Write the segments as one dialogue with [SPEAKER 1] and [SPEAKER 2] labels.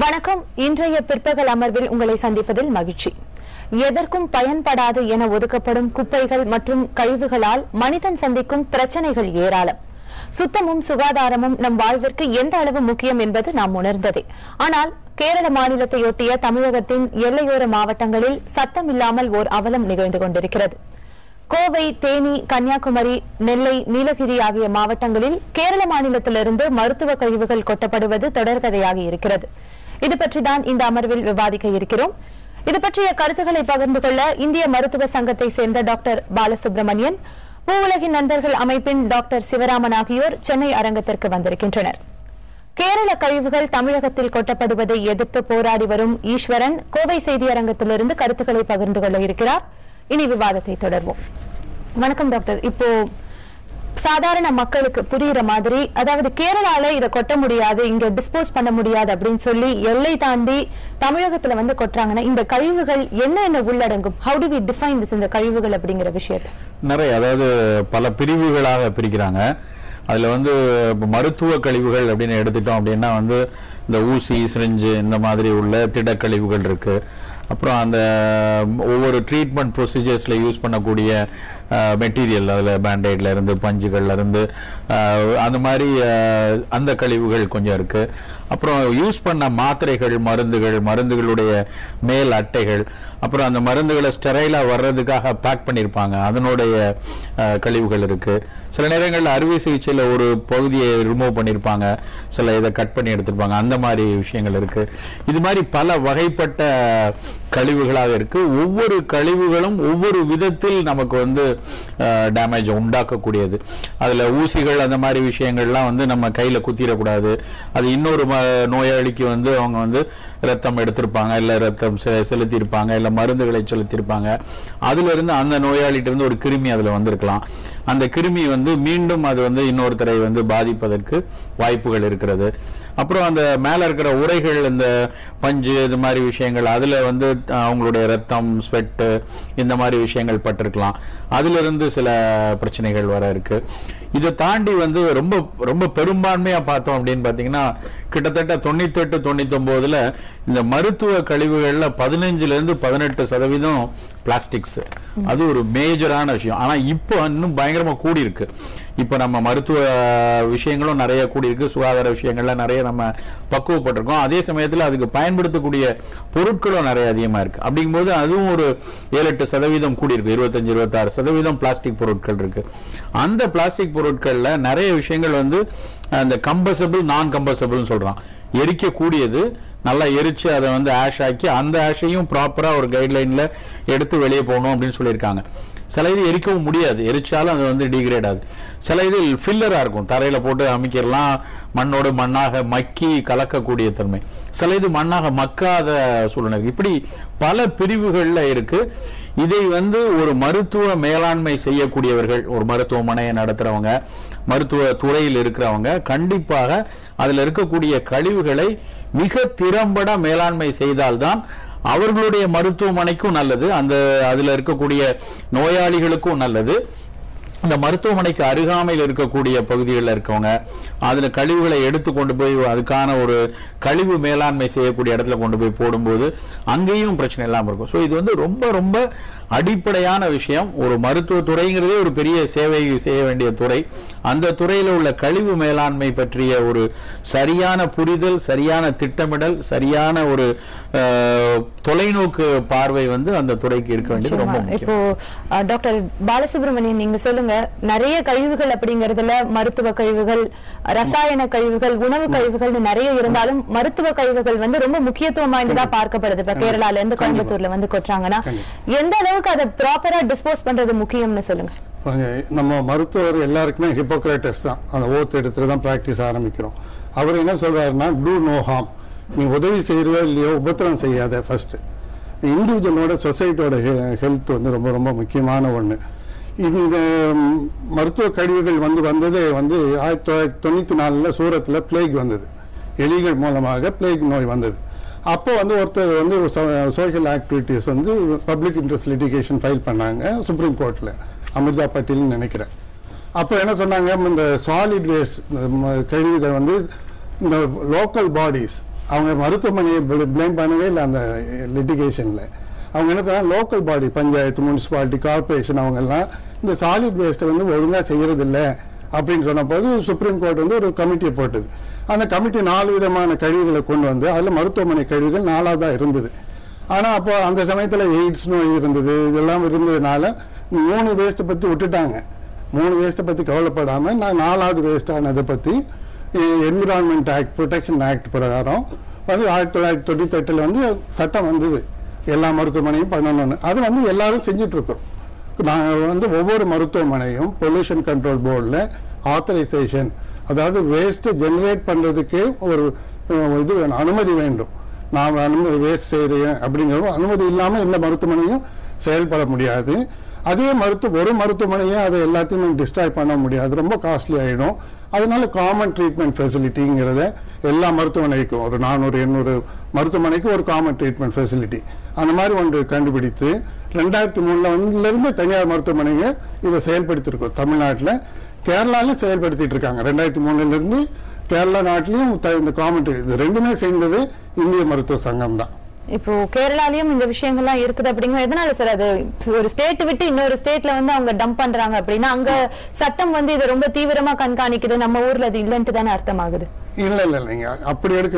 [SPEAKER 1] வணக்கம். இன்றைய பிற்பகல் அமர்வில் உங்களை சந்திப்பதில் மகிழ்ச்சி. எதற்கும் பயன்படாது என ஒதுக்கப்படும் குப்பைகள் மற்றும் கழிவுகளால் மனிதன் சந்திக்கும் பிரச்சனைகள் ஏராளம். சுத்தமும் சுகாதாரமும் நம் வாழ்விற்கு எந்த அளவு முக்கியம் என்பது நாம் உணர்ந்ததே. ஆனால் கேரள மாநிலத்தையொட்டிய தமிழகத்தின் எல்லையோர மாவட்டங்களில் சத்தமில்லாமல் ஓர் அவலம் நிகழ்ந்து கொண்டிருக்கிறது. கோவை, தேனி, கன்னியாகுமரி, நெல்லை, நீலகிரி ஆகிய மாவட்டங்களில் கேரள மாநிலத்திலிருந்து மருத்துவ கழிவுகள் கொட்டப்படுவது தொடர்கதையாகி இருக்கிறது. இது பற்றிதான் இந்த அமர்வில் விவாதிக்க இருக்கிறோம். இது பற்றிய கருத்துக்களை பகிர்ந்து கொள்ள இந்திய மருத்துவ சங்கத்தை சேர்ந்த டாக்டர் பாலசுப்ரமணியன், பூவுலகின் நண்பர்கள் அமைப்பின் டாக்டர் சிவராமன் ஆகியோர் சென்னை அரங்கத்திற்கு வந்திருக்கின்றனர். கேரள கழிவுகள் தமிழகத்தில் கொட்டப்படுவதை எதிர்த்து போராடி வரும் ஈஸ்வரன் கோவை செய்தியரங்கத்திலிருந்து கருத்துக்களை பகிர்ந்து கொள்ள இருக்கிறார். இனி விவாதத்தை தொடர்வோம். வணக்கம் டாக்டர். இப்போ சாதாரண மக்களுக்கு புரியுற மாதிரி, அதாவது கேரளால இதை கொட்ட முடியாது, இங்க டிஸ்போஸ் பண்ண முடியாது அப்படின்னு சொல்லி எல்லை தாண்டி தமிழகத்துல வந்து கொட்டுறாங்கன்னா இந்த கழிவுகள் என்ன உள்ளடங்கும்? How do we define this, இந்த கழிவுகள் அப்படிங்கிற விஷயத்தை?
[SPEAKER 2] நிறைய, அதாவது பல பிரிவுகளாக பிரிக்கிறாங்க. அதுல வந்து மருத்துவ கழிவுகள் அப்படின்னு எடுத்துட்டோம் அப்படின்னா வந்து இந்த ஊசி, சிரிஞ்சு இந்த மாதிரி உள்ள திடக்கழிவுகள் இருக்கு. அப்புறம் அந்த ஒவ்வொரு ட்ரீட்மெண்ட் ப்ரொசீஜர்ஸ்ல யூஸ் பண்ணக்கூடிய மெட்டீரியல், அதில் பேண்டைட்ல இருந்து பஞ்சுகள்ல இருந்து அந்த மாதிரி அந்த கழிவுகள் கொஞ்சம் இருக்கு. அப்புறம் யூஸ் பண்ண மாத்திரைகள், மருந்துகளுடைய மேல் அட்டைகள், அப்புறம் அந்த மருந்துகளை ஸ்டெரைலா வர்றதுக்காக பேக் பண்ணியிருப்பாங்க, அதனுடைய கழிவுகள் இருக்கு. சில நேரங்களில் அறுவை சிகிச்சையில் ஒரு பகுதியை ரிமூவ் பண்ணியிருப்பாங்க, சில இதை கட் பண்ணி எடுத்திருப்பாங்க, அந்த மாதிரி விஷயங்கள் இருக்கு. இது மாதிரி பல வகைப்பட்ட கழிவுகளாக இருக்கு. ஒவ்வொரு கழிவுகளும் ஒவ்வொரு விதத்தில் நமக்கு வந்து டேமேஜ் உண்டாக்கக்கூடியது. அதுல ஊசிகள் அந்த மாதிரி விஷயங்கள்லாம் வந்து நம்ம கையில குத்திடக்கூடாது. அது இன்னொரு நோயாளிக்கு வந்து அவங்க வந்து ரத்தம் எடுத்திருப்பாங்க, இல்ல ரத்தம் செலுத்தியிருப்பாங்க, இல்ல மருந்துகளை செலுத்தியிருப்பாங்க. அதுல இருந்து அந்த நோயாளிகிட்ட இருந்து ஒரு கிருமி அதுல வந்திருக்கலாம். அந்த கிருமி வந்து மீண்டும் அது வந்து இன்னொருத்தரை வந்து பாதிப்பதற்கு வாய்ப்புகள் இருக்கிறது. அப்புறம் அந்த மேல இருக்கிற உரைகள், இந்த பஞ்சு, இது மாதிரி விஷயங்கள், அதுல வந்து அவங்களுடைய ரத்தம், ஸ்வெட்டு, இந்த மாதிரி விஷயங்கள் பட்டிருக்கலாம். அதுல இருந்து சில பிரச்சனைகள் வர இருக்கு. இதை தாண்டி வந்து ரொம்ப ரொம்ப பெரும்பான்மையா பார்த்தோம் அப்படின்னு பாத்தீங்கன்னா கிட்டத்தட்ட 98-99 இந்த மருத்துவ கழிவுகள்ல 15-18% பிளாஸ்டிக்ஸ். அது ஒரு மேஜரான விஷயம். ஆனா இப்போ இன்னும் பயங்கரமா கூடி இருக்கு. இப்ப நம்ம மருத்துவ விஷயங்களும் நிறைய கூடி இருக்கு, சுகாதார விஷயங்கள்ல நிறைய நம்ம பக்குவப்பட்டிருக்கோம். அதே சமயத்துல அதுக்கு பயன்படுத்தக்கூடிய பொருட்களும் நிறைய அதிகமா இருக்கு. அப்படிங்கும்போது அதுவும் ஒரு 7-8% கூடி இருக்கு. 25-26% பிளாஸ்டிக் பொருட்கள் இருக்கு. அந்த பிளாஸ்டிக் பொருட்கள்ல நிறைய விஷயங்கள் வந்து அந்த கம்பசபிள், நான் கம்பசபிள் சொல்றான், எரிக்கக்கூடியது. நல்லா எரிச்சு அதை வந்து ஆஷ் ஆக்கி அந்த ஆஷையும் ப்ராப்பரா ஒரு கைட்லைன்ல எடுத்து வெளியே போகணும் அப்படின்னு சொல்லியிருக்காங்க. சில இது எரிக்கவும் முடியாது, எரிச்சாலும் அது வந்து டிகிரேட் ஆகுது. சில இது ஃபில்லரா இருக்கும், தரையில போட்டு அமைக்கிறலாம், மண்ணோடு மண்ணாக மக்கி கலக்கக்கூடிய தன்மை. சில இது மண்ணாக மக்காத சூழ்நிலை. இப்படி பல பிரிவுகள்ல இருக்கு. இதை வந்து ஒரு மருத்துவ மேலாண்மை செய்யக்கூடியவர்கள், ஒரு மருத்துவமனையை நடத்துறவங்க, மருத்துவ துறையில் இருக்கிறவங்க கண்டிப்பாக அதுல இருக்கக்கூடிய கழிவுகளை மிக திறம்பட மேலாண்மை செய்தால்தான் அவர்களுடைய மருத்துவமனைக்கும் நல்லது, அந்த அதுல இருக்கக்கூடிய நோயாளிகளுக்கும் நல்லது. இந்த மருத்துவமனைக்கு அருகாமையில் இருக்கக்கூடிய பகுதிகளில் இருக்கவங்க அதுல கழிவுகளை எடுத்து கொண்டு போய் அதுக்கான ஒரு கழிவு மேலாண்மை செய்யக்கூடிய இடத்துல கொண்டு போய் போடும்போது அங்கேயும் பிரச்சனை இல்லாமல் இருக்கும். ஸோ இது வந்து ரொம்ப ரொம்ப அடிப்படையான விஷயம். ஒரு மருத்துவ துறைங்கிறதே ஒரு பெரிய சேவை செய்ய வேண்டிய துறை. அந்த துறையில் உள்ள கழிவு மேலாண்மை பற்றிய ஒரு சரியான புரிதல், சரியான திட்டமிடல், சரியான ஒரு தொலைநோக்கு பார்வை வந்து அந்த துறைக்கு இருக்க வேண்டியது ரொம்ப முக்கியம்.
[SPEAKER 1] இப்போ டாக்டர் பாலசுப்ரமணியன், நீங்க சொல்லுங்க, நிறைய கழிவுகள் அப்படிங்கறதுல மருத்துவ கழிவுகள், ரசாயன கழிவுகள், உணவு கழிவுகள் நிறைய இருந்தாலும் மருத்துவ கழிவுகள் வந்து ரொம்ப முக்கியத்துவம் வாய்ந்ததா பார்க்கப்படுது. இப்ப கேரளால இருந்து கோயம்புத்தூர்ல வந்து கொட்டுறாங்கன்னா எந்த அளவுக்கு அதை ப்ராப்பரா டிஸ்போஸ் பண்றது முக்கியம்னு சொல்லுங்க.
[SPEAKER 3] நம்ம மருத்துவர் எல்லாருக்குமே ஹிப்போக்ரேட்டஸ் தான், அந்த ஓத்து எடுத்துட்டு தான் பிராக்டிஸ் ஆரம்பிக்கிறோம். அவர் என்ன சொல்றாருன்னா, டூ நோ ஹார்ம், நீ உதவி செய்யறதோ இல்லையோ உபத்திரம் செய்யாத. ஃபர்ஸ்ட் இண்டிவிஜுவலோட சொசைட்டியோட ஹெல்த் வந்து ரொம்ப ரொம்ப முக்கியமான ஒண்ணு. இந்த மருத்துவ கழிவுகள் வந்ததே வந்து 1994 சூரத்ல பிளேக் வந்தது, எலிகள் மூலமாக பிளேக் நோய் வந்தது. அப்போ வந்து ஒருத்தர் வந்து சோஷியல் ஆக்டிவிட்டிஸ் வந்து பப்ளிக் இன்ட்ரெஸ்ட் லிட்டிகேஷன் ஃபைல் பண்ணாங்க சுப்ரீம் கோர்ட்ல, அமிர்தா பட்டேல் நினைக்கிறேன். அப்போ என்ன சொன்னாங்க, இந்த சாலிட் வேஸ்ட் கழிவுகள் வந்து இந்த லோக்கல் பாடிஸ் அவங்க மருத்துவமனையை பிளேம் பண்ணவே இல்லை அந்த லிட்டிகேஷன்ல. அவங்க என்ன சொன்னா local body, panchayat, municipality, corporation அவங்க எல்லாம் இந்த சாலிட் வேஸ்ட்டை வந்து ஒழுங்கா செய்யறது இல்லை அப்படின்னு சொன்ன போது சுப்ரீம் கோர்ட் வந்து ஒரு கமிட்டியை போட்டது. அந்த கமிட்டி 4 விதமான கழிவுகளை கொண்டு வந்து அதுல மருத்துவமனை கழிவுகள் 4ஆவதா இருந்தது. ஆனா அப்போ அந்த சமயத்துல எய்ட்ஸ் நோய் இருந்தது, இதெல்லாம் இருந்ததுனால 3 வேஸ்ட்டை பத்தி விட்டுட்டாங்க. 3 வேஸ்ட்டை பத்தி கவலைப்படாம நான் 4ஆவது வேஸ்ட் ஆனதை பத்தி என்விரான்மெண்ட் ஆக்ட், ப்ரொடெக்ஷன் ஆக்ட் பிரகாரம் வந்து 1998 வந்து சட்டம் வந்தது, எல்லா மருத்துவமனையும் பண்ணணும்னு. அது வந்து எல்லாரும் செஞ்சுட்டு இருக்கோம். நாங்கள் வந்து ஒவ்வொரு மருத்துவமனையும் பொல்யூஷன் கண்ட்ரோல் போர்டில் ஆத்தரைசேஷன், அதாவது வேஸ்ட் ஜெனரேட் பண்றதுக்கு ஒரு இது அனுமதி வேண்டும். நான் அனுமதி வேஸ்ட் செய்யறேன் அப்படிங்கிற அனுமதி இல்லாம எந்த மருத்துவமனையும் செயல்பட முடியாது. அதே ஒரு மருத்துவமனையும் அதை எல்லாத்தையுமே டிஸ்ட்ராய் பண்ண முடியாது, ரொம்ப காஸ்ட்லி ஆயிடும். அதனால காமன் ட்ரீட்மெண்ட் ஃபெசிலிட்டிங்கிறத எல்லா மருத்துவமனைக்கும் ஒரு 400-800 மருத்துவமனைக்கு ஒரு காமன் ட்ரீட்மெண்ட் ஃபெசிலிட்டி அந்த மாதிரி ஒன்று கண்டுபிடித்து 2003 இருந்து தனியார் மருத்துவமனைங்க இதை செயல்படுத்திருக்கோம். தமிழ்நாட்டில், கேரளாலும் செயல்படுத்திட்டு இருக்காங்க. 2003 இருந்து கேரளா நாட்டிலையும் இந்த காமன் இது ரெண்டுமே சேர்ந்தது இந்திய மருத்துவ சங்கம் தான்.
[SPEAKER 1] இப்போ கேரளாலயும் இந்த விஷயங்கள்லாம் இருக்குது அப்படிங்கிற எதனால சார் அது ஒரு ஸ்டேட் விட்டு இன்னொரு ஸ்டேட்ல வந்து அவங்க டம்ப் பண்றாங்க அப்படின்னா அங்க சட்டம் வந்து இதை ரொம்ப தீவிரமா கண்காணிக்குது, நம்ம ஊர்ல அது இல்லைன்ட்டு தானே அர்த்தம் ஆகுது?
[SPEAKER 3] இல்லைங்க, அப்படி எடுக்க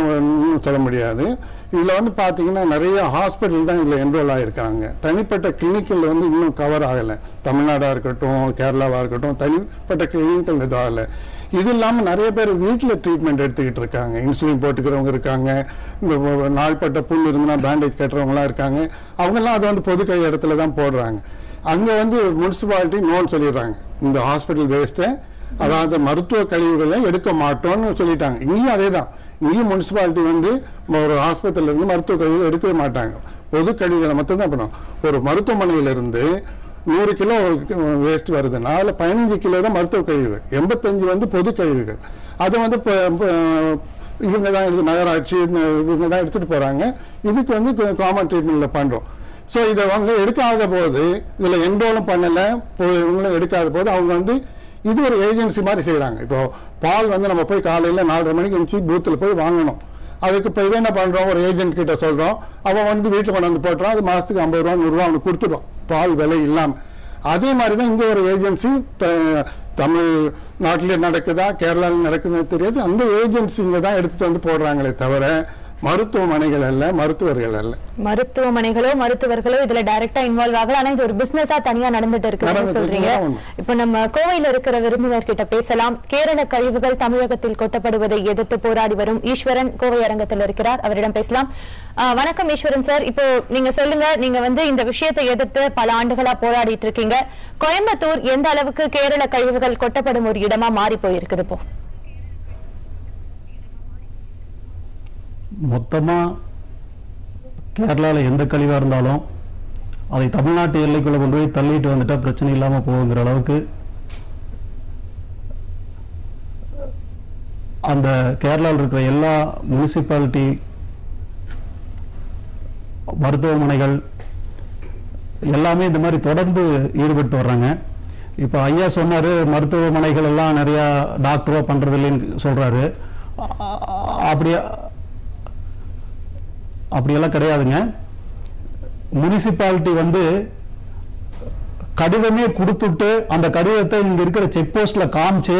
[SPEAKER 3] சொல்ல முடியாது. இதுல வந்து பாத்தீங்கன்னா நிறைய ஹாஸ்பிட்டல் தான் இதுல என்ரோல் ஆயிருக்காங்க. தனிப்பட்ட கிளினிக்கல் வந்து இன்னும் கவர் ஆகல. தமிழ்நாடா இருக்கட்டும், கேரளாவா இருக்கட்டும், தனிப்பட்ட கிளினிக்கல் இது ஆகல. இது இல்லாம நிறைய பேர் வீட்டுல ட்ரீட்மெண்ட் எடுத்துக்கிட்டு இருக்காங்க. இன்சுலின் போட்டுக்கிறவங்க இருக்காங்க, இந்த நாள்பட்ட புல் இருந்தா பேண்டேஜ் கட்டுறவங்க எல்லாம் இருக்காங்க. அவங்க எல்லாம் அதை வந்து பொது கை இடத்துல தான் போடுறாங்க. அங்க வந்து முனிசிபாலிட்டி நோன்னு சொல்லிடுறாங்க, இந்த ஹாஸ்பிட்டல் வேஸ்ட்டை, அதாவது மருத்துவ கழிவுகளை எடுக்க மாட்டோம்னு சொல்லிட்டாங்க. இங்கேயும் அதே தான். இங்கேயும் முனிசிபாலிட்டி வந்து ஒரு ஆஸ்பத்திரியில இருந்து மருத்துவ கழிவுகள் எடுக்கவே மாட்டாங்க, பொது கழிவுகளை மட்டும் தான் பண்ணும். ஒரு மருத்துவமனையில இருந்து 100 கிலோ வேஸ்ட் வருதுன்னா அதுல 15 கிலோ தான் மருத்துவ கழிவுகள், 85 வந்து பொது கழிவுகள். அதை வந்து இவங்க தான் நகராட்சி இவங்க தான் எடுத்துட்டு போறாங்க. இதுக்கு வந்து காமன் ட்ரீட்மெண்ட்ல பண்றோம். ஸோ இதை அவங்க எடுக்காத போது, இதுல என்ரோலும் பண்ணல, இவங்களும் எடுக்காத போது அவங்க வந்து இது ஒரு ஏஜென்சி மாதிரி செய்யறாங்க. இப்போ பால் வந்து நம்ம போய் காலையில 4:30 மணிக்கு இருந்துச்சு பூத்துல போய் வாங்கணும். அதுக்கு இப்போ இதை என்ன பண்றோம், ஒரு ஏஜென்ட் கிட்ட சொல்றோம், அவன் வந்து வீட்டுல கொண்டு வந்து போட்டுறான். அது மாசத்துக்கு 50 ரூபா 100 ரூபா அவனுக்கு கொடுத்துடும், பால் விலை இல்லாம. அதே மாதிரிதான் இங்க ஒரு ஏஜென்சி தமிழ் நாட்டிலே நடக்குதா கேரளாவில் நடக்குதுன்னு தெரியாது, அந்த ஏஜென்சிங்க தான் எடுத்துட்டு வந்து போடுறாங்களே தவிர மருத்துவமனைகள் அல்ல, மருத்துவர்கள் அல்ல.
[SPEAKER 1] மருத்துவமனைகளோ மருத்துவர்களோ இதுல டைரக்டா இன்வால்வ் ஆகல. ஆனா இது ஒரு பிசினஸா தனியா நடந்துட்டு இருக்கு சொல்றீங்க. இப்ப நம்ம கோவையில இருக்கிற விருந்தினர் கிட்ட பேசலாம். கேரள கழிவுகள் தமிழகத்தில் கொட்டப்படுவதை எதிர்த்து போராடி வரும் ஈஸ்வரன் கோவை அரங்கத்தில் இருக்கிறார், அவரிடம் பேசலாம். வணக்கம் ஈஸ்வரன் சார். இப்போ நீங்க சொல்லுங்க, நீங்க வந்து இந்த விஷயத்தை எதிர்த்து பல ஆண்டுகளா போராடிட்டு இருக்கீங்க. கோயம்புத்தூர் எந்த அளவுக்கு கேரள கழிவுகள் கொட்டப்படும் ஒரு இடமா மாறி போயிருக்குது இப்போ?
[SPEAKER 4] மொத்தமா கேரளால எந்த கழிவா இருந்தாலும் அதை தமிழ்நாட்டு எல்லைக்குள்ள கொண்டு போய் தள்ளிட்டு வந்துட்டா பிரச்சனை இல்லாம போகுங்கிற அளவுக்கு அந்த கேரளாவில் இருக்கிற எல்லா முனிசிபாலிட்டி, மருத்துவமனைகள் எல்லாமே இந்த மாதிரி தொடர்ந்து ஈடுபட்டு வர்றாங்க. இப்ப ஐயா சொன்னாரு மருத்துவமனைகள் எல்லாம் நிறைய டாக்டரோ பண்றது இல்லைன்னு சொல்றாரு. அப்படியெல்லாம் கிடையாதுங்க. முனிசிபாலிட்டி வந்து கடிதமே கொடுத்துட்டு அந்த கடிதத்தை இங்க இருக்கிற செக் போஸ்ட்ல காமிச்சு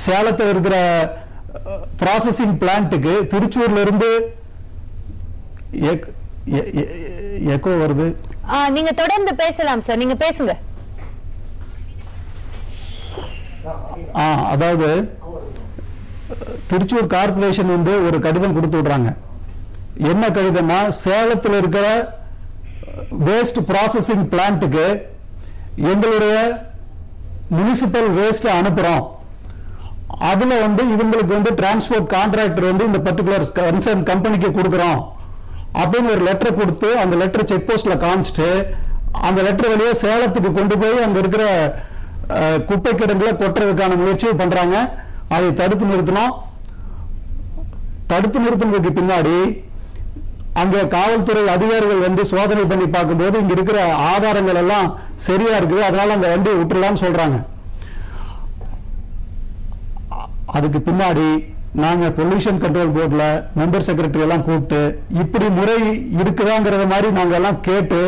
[SPEAKER 4] சேலத்தில் இருக்கிற ப்ராசஸிங் பிளான்ட்டுக்கு திருச்சூர்ல இருந்து எக்கோ வருது.
[SPEAKER 1] நீங்க தொடர்ந்து பேசலாம் சார், நீங்க பேசுங்க.
[SPEAKER 4] அதாவது திருச்சூர் கார்பரேஷன் வந்து ஒரு கடிதம் கொடுத்து விடுறாங்க. என்ன கடிதமா, சேலத்தில் இருக்கிற வேஸ்ட் ப்ராசஸிங் பிளான்ட்டுக்கு எங்களுடைய முனிசிபல் வேஸ்ட் அனுப்புறோம், அதுல வந்து இவங்களுக்கு வந்து டிரான்ஸ்போர்ட் கான்ட்ராக்டர் வந்து இந்த பர்டிகுலர் கன்சர்ன் கம்பெனிக்கு கொடுக்குறோம் அப்படின்னு ஒரு லெட்டர் கொடுத்து அந்த லெட்டர் செக் போஸ்ட்ல காமிச்சிட்டு அந்த லெட்டர் வழியே சேலத்துக்கு கொண்டு போய் அங்க இருக்கிற குப்பை கிடங்குல கொட்டுறதுக்கான முயற்சியை பண்றாங்க. அதை தடுத்து நிறுத்தணும். தடுத்து நிறுத்தினதுக்கு பின்னாடி அங்க காவல்துறை அதிகாரிகள் வந்து சோதனை பண்ணி பார்க்கும்போது இங்க இருக்கிற ஆதாரங்கள் எல்லாம் சரியா இருக்குது, அதனால அந்த வண்டியை விட்டுலாம்னு சொல்றாங்க. அதுக்கு பின்னாடி நாங்க பொல்யூஷன் கண்ட்ரோல் போர்டுல மெம்பர் செக்ரட்டரி எல்லாம் கூப்பிட்டு இப்படி முறை இருக்குதாங்கிறத மாதிரி நாங்க எல்லாம் கேட்டு,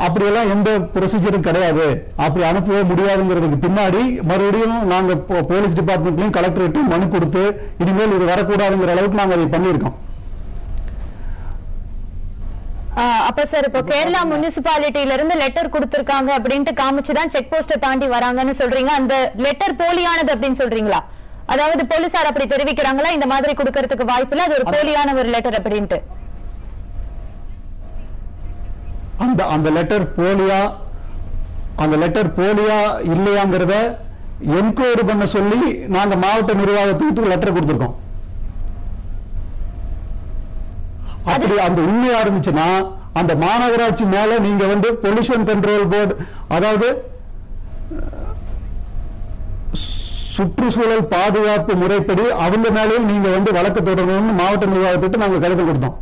[SPEAKER 4] அப்படியெல்லாம் எந்த ப்ரொசீஜரும் கிடையாது, அப்படி அனுப்பவே முடியாதுங்கிறதுக்கு பின்னாடி மறுபடியும் நாங்க போலீஸ் டிபார்ட்மெண்ட்லயும் கலெக்டரேட்டும் மனு கொடுத்து இனிமேல் இது வரக்கூடாதுங்கிற அளவுக்கு நாங்க அதை பண்ணியிருக்கோம்.
[SPEAKER 1] அப்ப சார் இப்போ கேரளா முனிசிபாலிட்டியில இருந்து லெட்டர் கொடுத்திருக்காங்க அப்படின்ட்டு காமிச்சுதான் செக் போஸ்ட தாண்டி வராங்கன்னு சொல்றீங்க. அந்த லெட்டர் போலியானது அப்படின்னு சொல்றீங்களா? அதாவது போலீசார் அப்படி தெரிவிக்கிறாங்களா இந்த மாதிரி கொடுக்கறதுக்கு வாய்ப்பு இல்ல, அது ஒரு போலியான ஒரு லெட்டர் அப்படின்ட்டு?
[SPEAKER 4] அந்த லெட்டர் போலியா இல்லையாங்கிறத என்கொயரி பண்ண சொல்லி நாங்க மாவட்ட நிர்வாகத்துக்கு லெட்டர் கொடுத்திருக்கோம். அப்படி அந்த உண்மையா இருந்துச்சுன்னா அந்த மாநகராட்சி மேல நீங்க வந்து பொல்யூஷன் கண்ட்ரோல் போர்டு, அதாவது சுற்றுச்சூழல் பாதுகாப்பு முறைப்படி அவங்க மேலேயும் நீங்க வந்து வழக்கு தொடரணும்னு மாவட்ட நிர்வாகத்துக்கு நாங்க கடிதம் கொடுத்தோம்.